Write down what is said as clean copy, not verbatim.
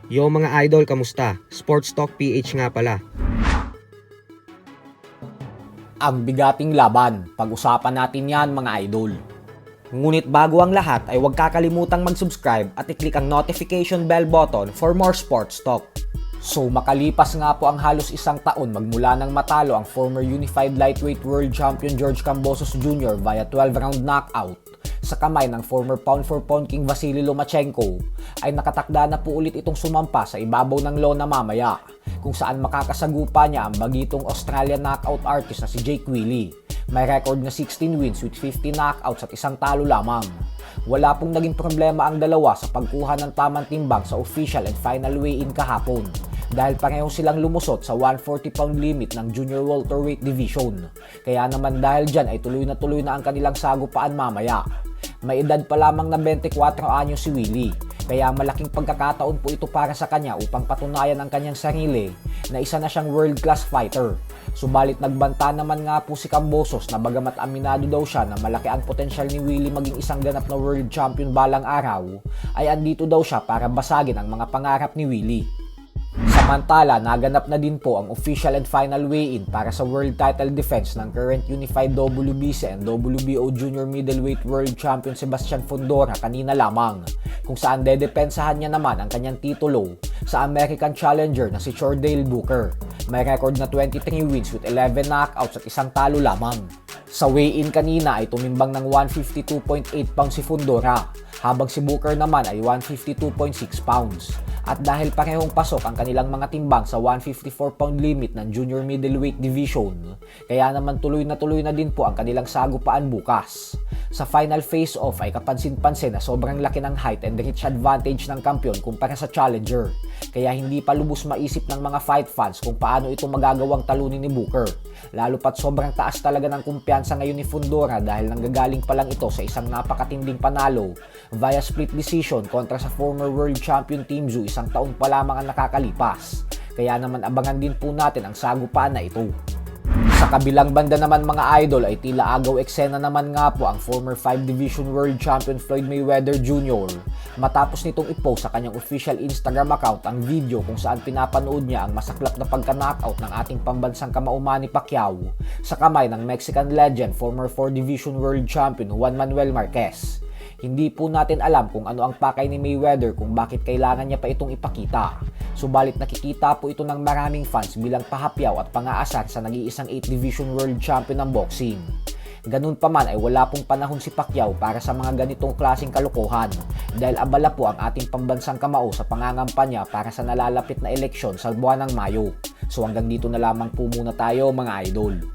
Yo mga idol, kamusta? Sports Talk PH nga pala. Ang bigating laban, pag-usapan natin yan mga idol. Ngunit bago ang lahat ay huwag kakalimutang mag-subscribe at i-click ang notification bell button for more sports talk. So makalipas nga po ang halos isang taon magmula nang matalo ang former Unified Lightweight World Champion George Kambosos Jr. via 12-round knockout sa kamay ng former pound-for-pound king Vasily Lomachenko, ay nakatakda na po ulit itong sumampa sa ibabaw ng lona mamaya, kung saan makakasagupa niya ang bagitong Australian knockout artist na si Jake Willie. May record na 16 wins with 50 knockouts at isang talo lamang. Wala pong naging problema ang dalawa sa pagkuha ng tamang timbang sa official and final weigh-in kahapon, dahil pareho silang lumusot sa 140-pound limit ng junior welterweight division. Kaya naman dahil dyan ay tuloy na ang kanilang sagupaan mamaya. May edad pa lamang na 24 anyo si Willie, kaya malaking pagkakataon po ito para sa kanya upang patunayan ang kanyang sarili na isa na siyang world-class fighter. Subalit nagbanta naman nga po si Kambosos na bagamat aminado daw siya na malaki ang potensyal ni Willie maging isang ganap na world champion balang araw, ay andito daw siya para basagin ang mga pangarap ni Willie. Samantala, naganap na din po ang official and final weigh-in para sa world title defense ng current unified WBC and WBO junior middleweight world champion Sebastian Fundora kanina lamang, kung saan dedepensahan niya naman ang kanyang titulo sa American challenger na si Chordale Booker. May record na 23 wins with 11 knockouts at isang talo lamang. Sa weigh-in kanina ay tumimbang ng 152.8 pounds si Fundora, habang si Booker naman ay 152.6 pounds. At dahil parehong pasok ang kanilang mga timbang sa 154-pound limit ng junior middleweight division, kaya naman tuloy na din po ang kanilang sagupaan bukas. Sa final face-off ay kapansin-pansin na sobrang laki ng height and reach advantage ng kampiyon kumpara sa challenger, kaya hindi pa lubos maisip ng mga fight fans kung paano ito magagawang talunin ni Booker. Lalo pat sobrang taas talaga ng kumpiyansa ngayon ni Fundora dahil nanggagaling pa lang ito sa isang napakatinding panalo via split decision kontra sa former world champion Tim Tszyu isang taon pa lamang ang nakakalipas. Kaya naman abangan din po natin ang sagupaan na ito. Sa kabilang banda naman mga idol ay tila agaw eksena naman nga po ang former 5 Division World Champion Floyd Mayweather Jr. matapos nitong i-post sa kanyang official Instagram account ang video kung saan pinapanood niya ang masaklap na pagka-knockout ng ating pambansang kamao Manny Pacquiao sa kamay ng Mexican legend former 4 Division World Champion Juan Manuel Marquez. Hindi po natin alam kung ano ang pakay ni Mayweather kung bakit kailangan niya pa itong ipakita. Subalit nakikita po ito ng maraming fans bilang pahapyaw at pang-aasar sa nag-iisang 8 Division World Champion ng boxing. Ganun pa man ay wala pong panahon si Pacquiao para sa mga ganitong klaseng kalokohan dahil abala po ang ating pambansang kamao sa pangangampanya para sa nalalapit na eleksyon sa buwan ng Mayo. So hanggang dito na lamang po muna tayo mga idol.